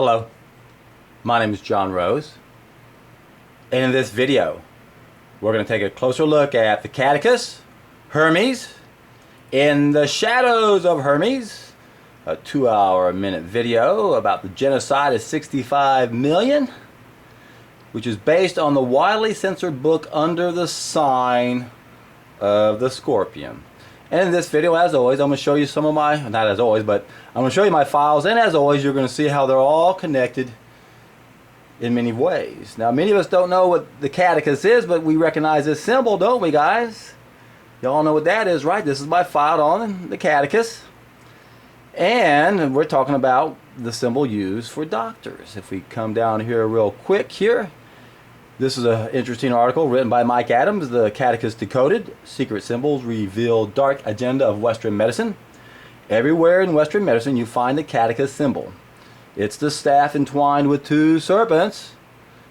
Hello, my name is John Rose, and in this video we're going to take a closer look at the Caduceus, Hermes, in the shadows of Hermes, a 2-hour-a-minute video about the genocide of 65 million, which is based on the widely censored book Under the Sign of the Scorpion. And in this video, as always, I'm going to show you some of my, not as always, but I'm going to show you my files, and as always, you're going to see how they're all connected in many ways. Now, many of us don't know what the Caduceus is, but we recognize this symbol, don't we, guys? Y'all know what that is, right? This is my file on the Caduceus. And we're talking about the symbol used for doctors. If we come down here real quick here, this is an interesting article written by Mike Adams, The Caduceus Decoded, Secret Symbols Reveal Dark Agenda of Western Medicine. Everywhere in Western medicine you find the Caduceus symbol. It's the staff entwined with two serpents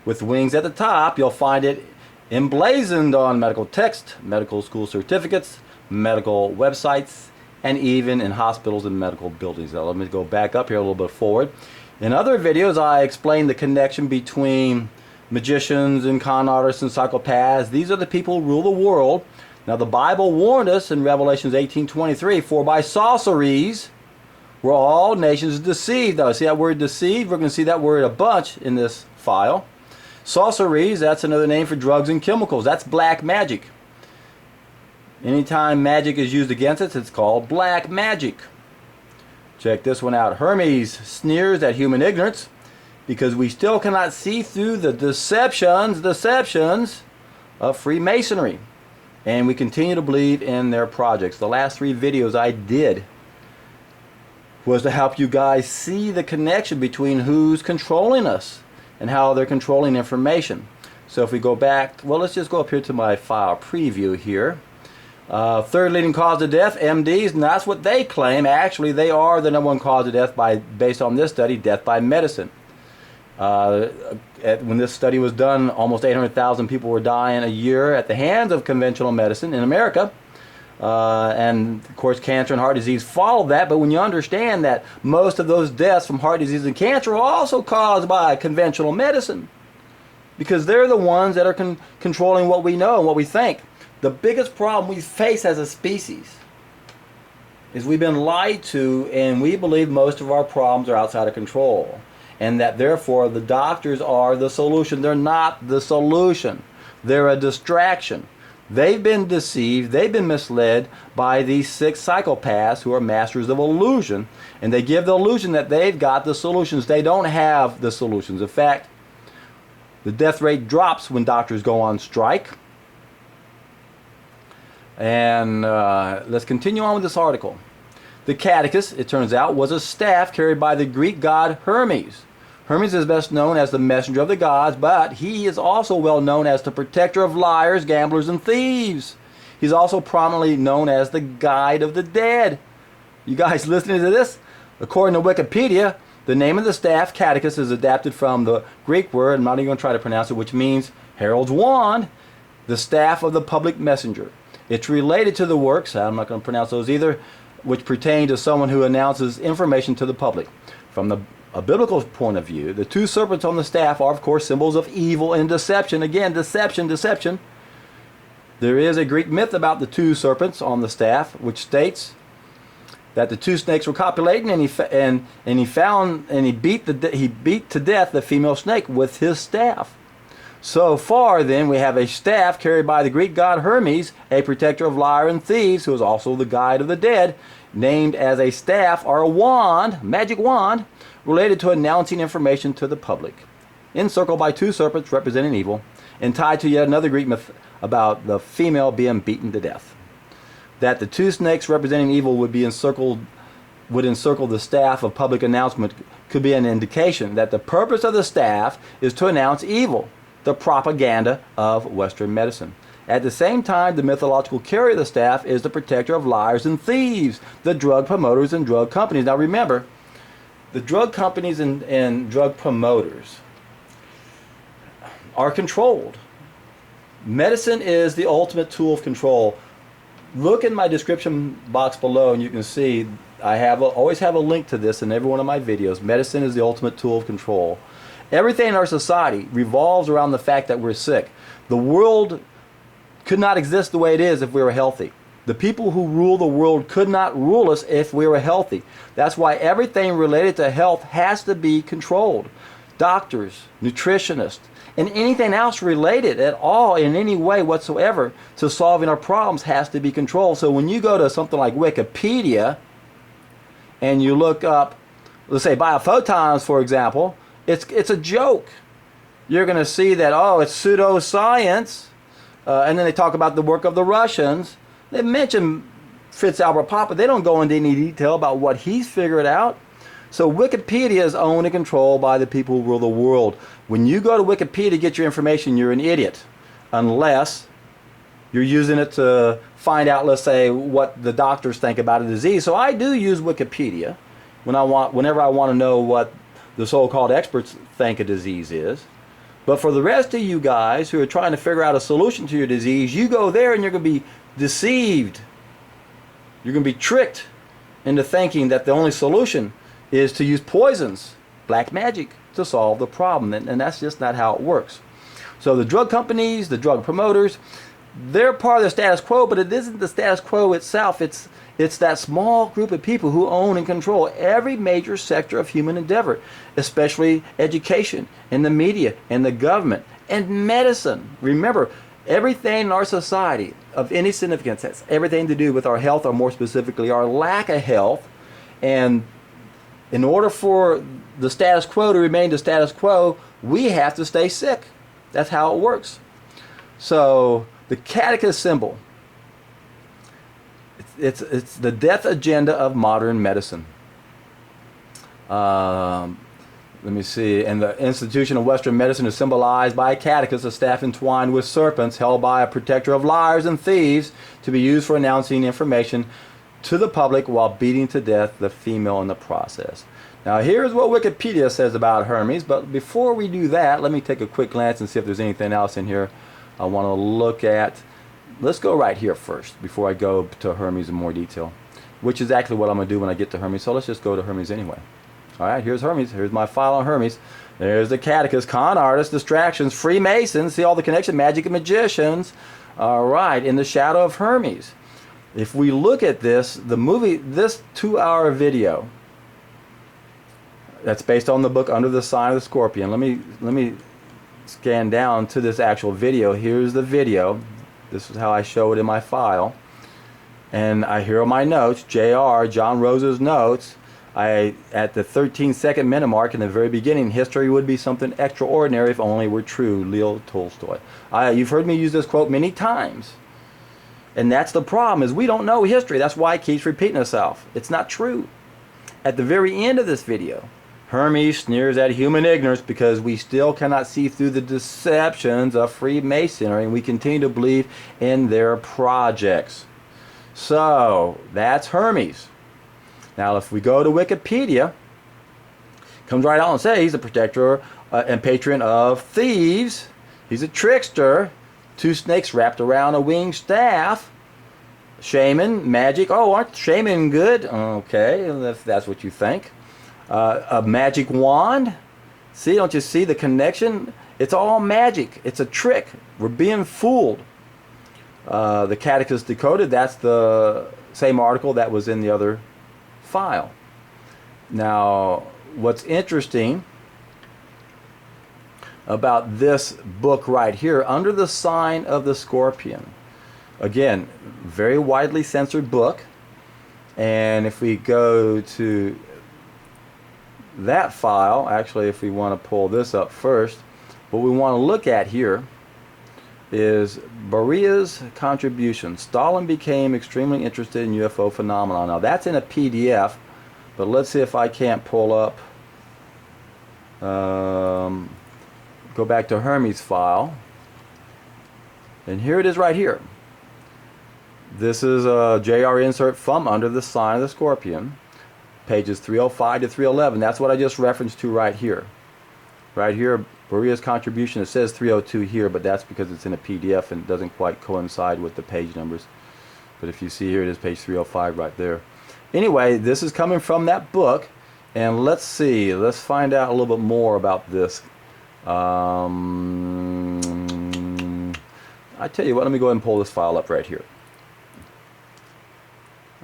with wings at the top. You'll find it emblazoned on medical text, medical school certificates, medical websites, and even in hospitals and medical buildings. Now, let me go back up here a little bit forward. In other videos I explained the connection between magicians and con artists and psychopaths. These are the people who rule the world. Now, the Bible warned us in Revelations 18:23, for by sorceries were all nations deceived. Now, see that word deceived? We're going to see that word a bunch in this file. Sorceries, that's another name for drugs and chemicals. That's black magic. Anytime magic is used against us, it's called black magic. Check this one out. Hermes sneers at human ignorance because we still cannot see through the deceptions of Freemasonry. And we continue to believe in their projects. The last 3 videos I did was to help you guys see the connection between who's controlling us and how they're controlling information. So if we go back, well, let's just go up here to my file preview here. Third leading cause of death, MDs, and that's what they claim. Actually, they are the #1 cause of death based on this study, death by medicine. When this study was done, almost 800,000 people were dying a year at the hands of conventional medicine in America. And of course, cancer and heart disease followed that. But when you understand that most of those deaths from heart disease and cancer are also caused by conventional medicine, because they're the ones that are controlling what we know and what we think. The biggest problem we face as a species is we've been lied to, and we believe most of our problems are outside of control, and that therefore the doctors are the solution. They're not the solution. They're a distraction. They've been deceived, they've been misled by these 6 psychopaths who are masters of illusion, and they give the illusion that they've got the solutions. They don't have the solutions. In fact, the death rate drops when doctors go on strike. And let's continue on with this article. The Caduceus, it turns out, was a staff carried by the Greek god Hermes. Hermes is best known as the messenger of the gods, but he is also well known as the protector of liars, gamblers, and thieves. He's also prominently known as the guide of the dead. You guys listening to this? According to Wikipedia, the name of the staff, Caduceus, is adapted from the Greek word, I'm not even going to try to pronounce it, which means herald's wand, the staff of the public messenger. It's related to the works, I'm not going to pronounce those either, which pertain to someone who announces information to the public. From a biblical point of view, the 2 serpents on the staff are, of course, symbols of evil and deception. Again, deception. There is a Greek myth about the 2 serpents on the staff, which states that the 2 snakes were copulating, and he beat to death the female snake with his staff. So far, then, we have a staff carried by the Greek god Hermes, a protector of liars and thieves, who is also the guide of the dead, named as a staff or a wand, magic wand, related to announcing information to the public, encircled by 2 serpents representing evil, and tied to yet another Greek myth about the female being beaten to death. That the 2 snakes representing evil would encircle the staff of public announcement could be an indication that the purpose of the staff is to announce evil, the propaganda of Western medicine. At the same time, the mythological carrier of the staff is the protector of liars and thieves, the drug promoters and drug companies. Now remember, the drug companies and drug promoters are controlled. Medicine is the ultimate tool of control. Look in my description box below and you can see always have a link to this in every one of my videos. Medicine is the ultimate tool of control. Everything in our society revolves around the fact that we're sick. The world could not exist the way it is if we were healthy. The people who rule the world could not rule us if we were healthy. That's why everything related to health has to be controlled. Doctors, nutritionists, and anything else related at all in any way whatsoever to solving our problems has to be controlled. So when you go to something like Wikipedia and you look up, let's say biophotons, for example, it's a joke. You're going to see that, oh, it's pseudoscience, and then they talk about the work of the Russians. They mention Fritz Albert Papa. They don't go into any detail about what he's figured out. So Wikipedia is owned and controlled by the people who rule the world. When you go to Wikipedia to get your information, you're an idiot. Unless you're using it to find out, let's say, what the doctors think about a disease. So I do use Wikipedia whenever I want to know what the so-called experts think a disease is. But for the rest of you guys who are trying to figure out a solution to your disease, you go there and you're going to be deceived. You're going to be tricked into thinking that the only solution is to use poisons, black magic, to solve the problem. And that's just not how it works. So the drug companies, the drug promoters, they're part of the status quo, but it isn't the status quo itself. It's that small group of people who own and control every major sector of human endeavor, especially education and the media and the government and medicine. Remember, everything in our society of any significance has everything to do with our health, or more specifically our lack of health. And in order for the status quo to remain the status quo, we have to stay sick. That's how it works. So the Caduceus symbol, it's the death agenda of modern medicine. Let me see. And the institution of Western medicine is symbolized by a caduceus, a staff entwined with serpents, held by a protector of liars and thieves, to be used for announcing information to the public while beating to death the female in the process. Now here's what Wikipedia says about Hermes, but before we do that, let me take a quick glance and see if there's anything else in here I want to look at. Let's go right here first before I go to Hermes in more detail, which is actually what I'm going to do when I get to Hermes. So let's just go to Hermes anyway. All right, here's Hermes. Here's my file on Hermes. There's the Caduceus, con artists, distractions, Freemasons. See all the connection, magic and magicians. All right, in the shadow of Hermes. If we look at this, the movie, this 2-hour video, that's based on the book Under the Sign of the Scorpion. Let me scan down to this actual video. Here's the video. This is how I show it in my file. And here are my notes, John Rose's notes. At the 13-second minute mark in the very beginning, history would be something extraordinary if only were true, Leo Tolstoy. You've heard me use this quote many times. And that's the problem, is we don't know history. That's why it keeps repeating itself. It's not true. At the very end of this video, Hermes sneers at human ignorance because we still cannot see through the deceptions of Freemasonry, and we continue to believe in their projects. So, that's Hermes. Now, if we go to Wikipedia, comes right out and says he's a protector and patron of thieves. He's a trickster. 2 snakes wrapped around a winged staff. Shaman, magic. Oh, aren't shaman good? Okay, if that's what you think. A magic wand. See, don't you see the connection? It's all magic. It's a trick. We're being fooled. The Caduceus Decoded, that's the same article that was in the other file. Now, what's interesting about this book right here, Under the Sign of the Scorpion, again, very widely censored book. And if we go to that file, actually, if we want to pull this up first, what we want to look at here is Beria's contribution. Stalin became extremely interested in UFO phenomena. Now that's in a PDF, but let's see if I can't pull up, go back to Hermes file, and here it is right here. This is a JR insert from Under the Sign of the Scorpion, pages 305 to 311. That's what I just referenced to right here. Right here, Beria's contribution. It says 302 here, but that's because it's in a PDF and it doesn't quite coincide with the page numbers. But if you see here, it is page 305 right there. Anyway, this is coming from that book, and let's see. Let's find out a little bit more about this. I tell you what, let me go ahead and pull this file up right here.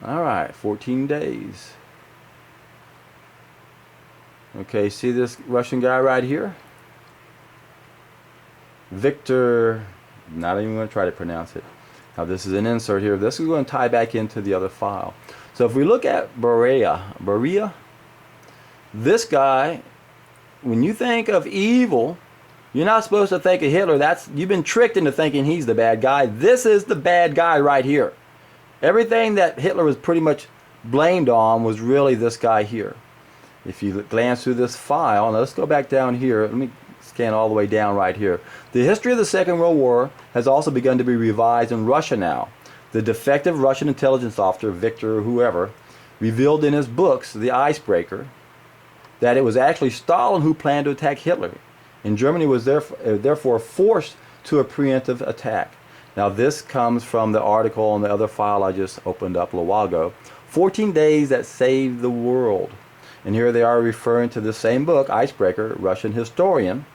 All right, 14 days. Okay, see this Russian guy right here? Victor, not even going to try to pronounce it. Now this is an insert here. This is going to tie back into the other file. So if we look at Beria, this guy, when you think of evil, you're not supposed to think of Hitler. You've been tricked into thinking he's the bad guy. This is the bad guy right here. Everything that Hitler was pretty much blamed on was really this guy here. If you glance through this file, and let's go back down here. Let me scan all the way down right here. The history of the Second World War has also begun to be revised in Russia now. The defective Russian intelligence officer, Victor or whoever, revealed in his books, The Icebreaker, that it was actually Stalin who planned to attack Hitler. And Germany was therefore forced to a preemptive attack. Now this comes from the article on the other file I just opened up a little while ago. 14 Days That Saved the World. And here they are referring to the same book, Icebreaker, Russian historian.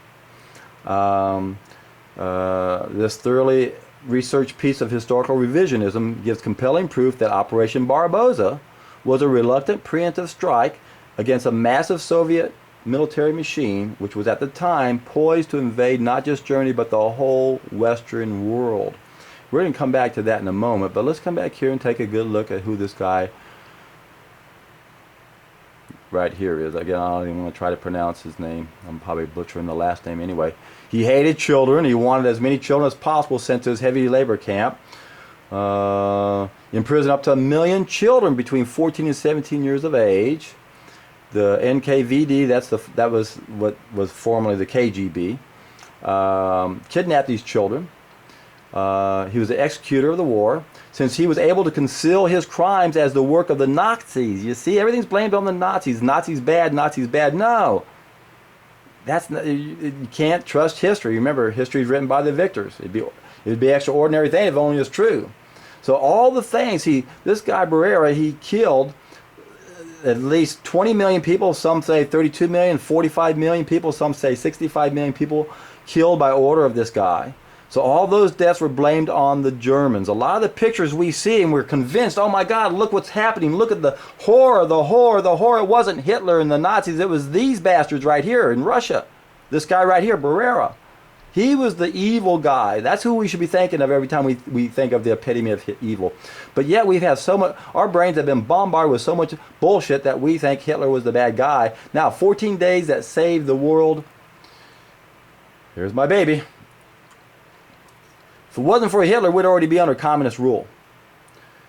This thoroughly researched piece of historical revisionism gives compelling proof that Operation Barbarossa was a reluctant preemptive strike against a massive Soviet military machine, which was at the time poised to invade not just Germany, but the whole Western world. We're going to come back to that in a moment, but let's come back here and take a good look at who this guy right here is. Again, I don't even want to try to pronounce his name. I'm probably butchering the last name anyway. He hated children. He wanted as many children as possible sent to his heavy labor camp. Imprisoned up to 1 million children between 14 and 17 years of age. The NKVD, that was what was formerly the KGB, kidnapped these children. He was the executor of the war, since he was able to conceal his crimes as the work of the Nazis. You see, everything's blamed on the Nazis. Nazis bad, Nazis bad. No, you can't trust history. Remember, history is written by the victors. It'd be an extraordinary thing if only it was true. So all the things this guy Barrera, he killed at least 20 million people. Some say 32 million, 45 million people. Some say 65 million people killed by order of this guy. So all those deaths were blamed on the Germans. A lot of the pictures we see, and we're convinced, oh my God, look what's happening. Look at the horror, the horror, the horror. It wasn't Hitler and the Nazis. It was these bastards right here in Russia. This guy right here, Barrera. He was the evil guy. That's who we should be thinking of every time we think of the epitome of evil. But yet we have so much, our brains have been bombarded with so much bullshit that we think Hitler was the bad guy. Now, 14 Days That Saved the World. Here's my baby. If it wasn't for Hitler, we'd already be under communist rule.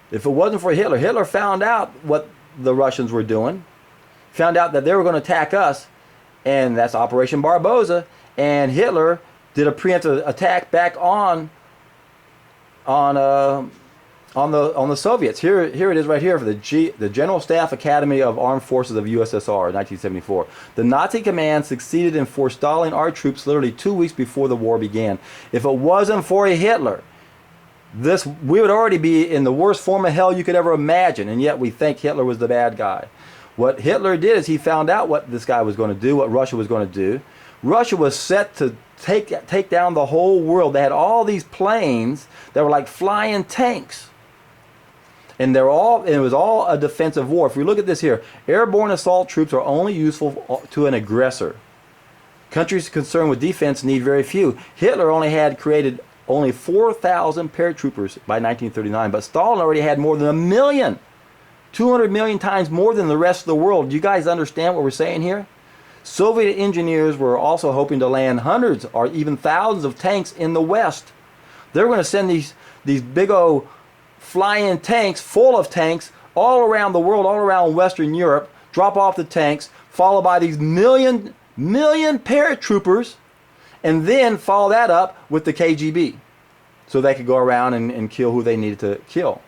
If it wasn't for Hitler, Hitler found out what the Russians were doing, found out that they were going to attack us, and that's Operation Barbarossa, and Hitler did a preemptive attack back on the Soviets. Here it is right here for the General Staff Academy of Armed Forces of USSR in 1974. The Nazi command succeeded in forestalling our troops literally 2 weeks before the war began. If it wasn't for Hitler, we would already be in the worst form of hell you could ever imagine, and yet we think Hitler was the bad guy. What Hitler did is he found out what this guy was going to do, what Russia was going to do. Russia was set to take down the whole world. They had all these planes that were like flying tanks. And it was all a defensive war. If we look at this here, airborne assault troops are only useful to an aggressor. Countries concerned with defense need very few. Hitler had created only 4,000 paratroopers by 1939, but Stalin already had more than 1 million. 200 million times more than the rest of the world. Do you guys understand what we're saying here? Soviet engineers were also hoping to land hundreds or even thousands of tanks in the West. They were going to send these big old flying tanks full of tanks all around the world, all around Western Europe, drop off the tanks, followed by these million paratroopers, and then follow that up with the KGB so they could go around and kill who they needed to kill.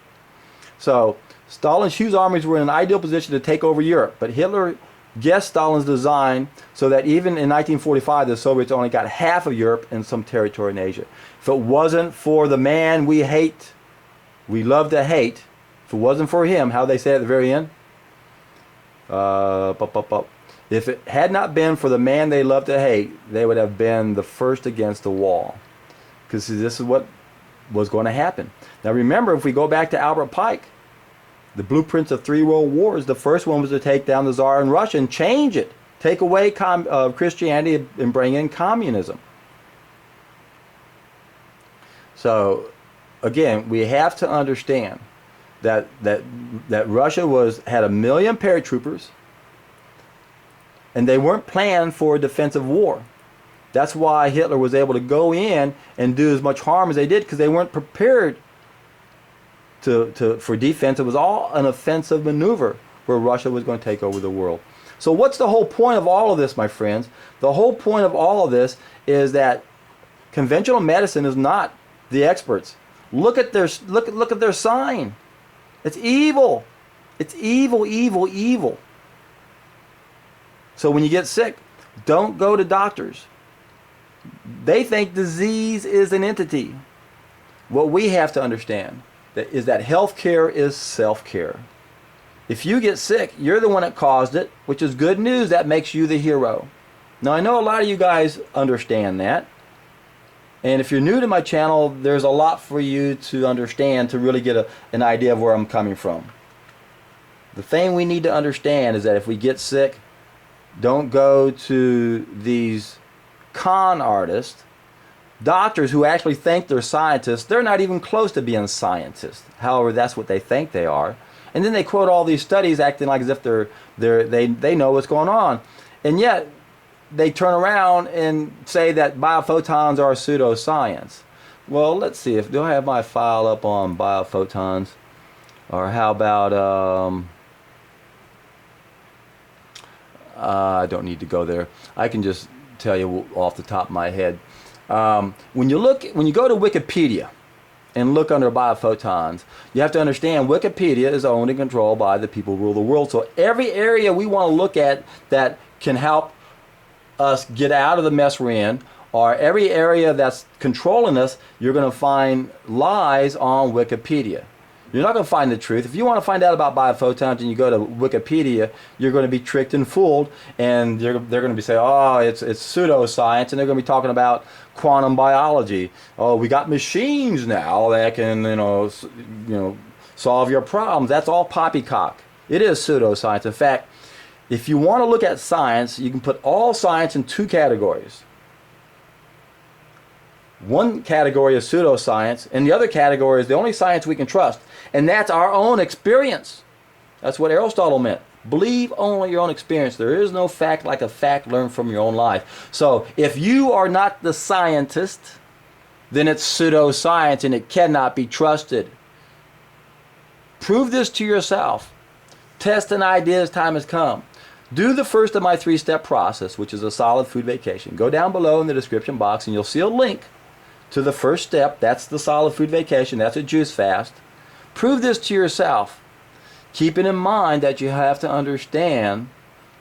So Stalin's huge armies were in an ideal position to take over Europe, but Hitler guessed Stalin's design so that even in 1945 the Soviets only got half of Europe and some territory in Asia. If it wasn't for the man we hate, we love to hate, if it wasn't for him, how they say at the very end, If it had not been for the man they love to hate, they would have been the first against the wall. Because this is what was going to happen. Now remember, if we go back to Albert Pike, the blueprints of 3 world wars, the first one was to take down the Tsar in Russia and change it. Take away Christianity and bring in communism. So, again, we have to understand that Russia had 1 million paratroopers, and they weren't planned for a defensive war. That's why Hitler was able to go in and do as much harm as they did, because they weren't prepared for defense. It was all an offensive maneuver where Russia was going to take over the world. So what's the whole point of all of this, my friends? The whole point of all of this is that conventional medicine is not the experts. Look at their sign. It's evil. It's evil, evil, evil. So when you get sick, don't go to doctors. They think disease is an entity. What we have to understand is that healthcare is self-care. If you get sick, you're the one that caused it, which is good news. That makes you the hero. Now, I know a lot of you guys understand that. And if you're new to my channel, there's a lot for you to understand to really get an idea of where I'm coming from. The thing we need to understand is that if we get sick, don't go to these con artists, doctors who actually think they're scientists. They're not even close to being scientists. However, that's what they think they are. And then they quote all these studies acting like as if they know what's going on. And yet, they turn around and say that biophotons are pseudoscience. Well, let's see. Do I have my file up on biophotons? Or how about, I don't need to go there. I can just tell you off the top of my head. When you go to Wikipedia and look under biophotons, you have to understand Wikipedia is owned and controlled by the people who rule the world. So every area we want to look at that can help us get out of the mess we're in, or every area that's controlling us, you're going to find lies on Wikipedia. You're not going to find the truth. If you want to find out about biophotons and you go to Wikipedia, you're going to be tricked and fooled, and they're going to be saying, oh, it's pseudoscience, and they're going to be talking about quantum biology. Oh, we got machines now that can, solve your problems. That's all poppycock. It is pseudoscience. In fact, if you want to look at science, you can put all science in 2 categories. One category is pseudoscience, and the other category is the only science we can trust, and that's our own experience. That's what Aristotle meant. Believe only your own experience. There is no fact like a fact learned from your own life. So if you are not the scientist, then it's pseudoscience and it cannot be trusted. Prove this to yourself. Test an idea as time has come. Do the first of my 3-step process, which is a solid food vacation. Go down below in the description box and you'll see a link to the first step. That's the solid food vacation. That's a juice fast. Prove this to yourself. Keeping in mind that you have to understand,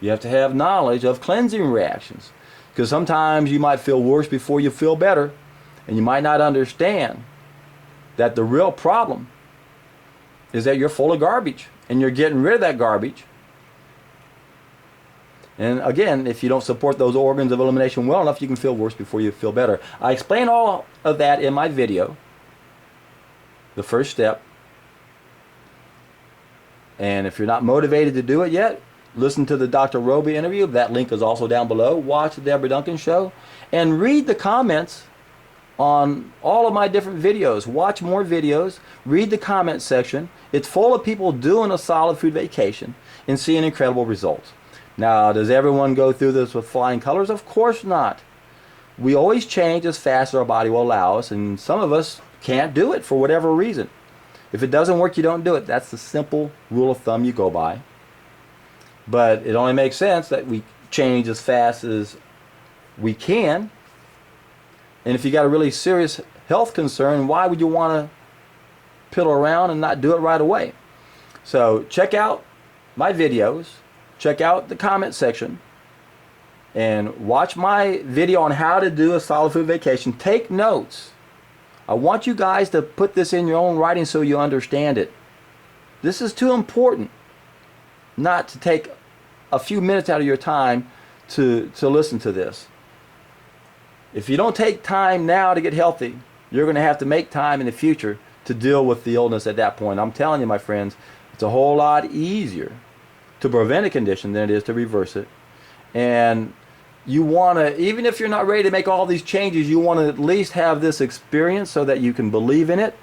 you have to have knowledge of cleansing reactions. Because sometimes you might feel worse before you feel better. And you might not understand that the real problem is that you're full of garbage. And you're getting rid of that garbage. And again, if you don't support those organs of elimination well enough, you can feel worse before you feel better. I explain all of that in my video, the first step. And if you're not motivated to do it yet, listen to the Dr. Roby interview. That link is also down below. Watch the Deborah Duncan show. And read the comments on all of my different videos. Watch more videos. Read the comment section. It's full of people doing a solid food vacation and seeing incredible results. Now, does everyone go through this with flying colors? Of course not. We always change as fast as our body will allow us, and some of us can't do it for whatever reason. If it doesn't work, you don't do it. That's the simple rule of thumb you go by. But it only makes sense that we change as fast as we can. And if you got a really serious health concern, why would you want to piddle around and not do it right away? So check out my videos. Check out the comment section and watch my video on how to do a solid food vacation. Take notes. I want you guys to put this in your own writing so you understand it. This is too important not to take a few minutes out of your time to listen to this. If you don't take time now to get healthy, you're going to have to make time in the future to deal with the illness at that point. I'm telling you, my friends, it's a whole lot easier to prevent a condition than it is to reverse it. And you want to, even if you're not ready to make all these changes, you want to at least have this experience so that you can believe in it,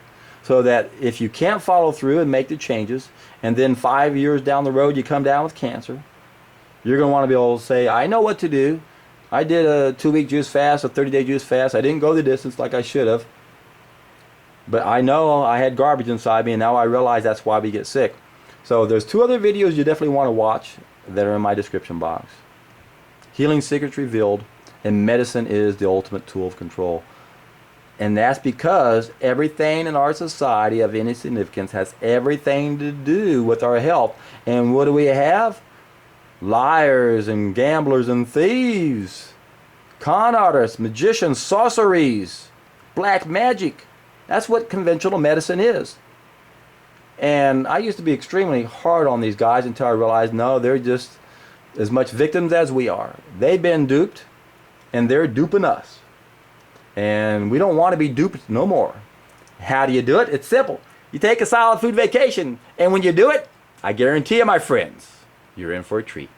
so that if you can't follow through and make the changes, and then 5 years down the road you come down with cancer, you're going to want to be able to say, I know what to do. I did a 2-week juice fast, a 30-day juice fast. I didn't go the distance like I should have. But I know I had garbage inside me, and now I realize that's why we get sick. So there's 2 other videos you definitely want to watch that are in my description box. Healing Secrets Revealed, and Medicine is the Ultimate Tool of Control. And that's because everything in our society of any significance has everything to do with our health. And what do we have? Liars and gamblers and thieves, con artists, magicians, sorceries, black magic. That's what conventional medicine is. And I used to be extremely hard on these guys until I realized, no, they're just as much victims as we are. They've been duped, and they're duping us. And we don't want to be duped no more. How do you do it? It's simple. You take a solid food vacation, and when you do it, I guarantee you, my friends, you're in for a treat.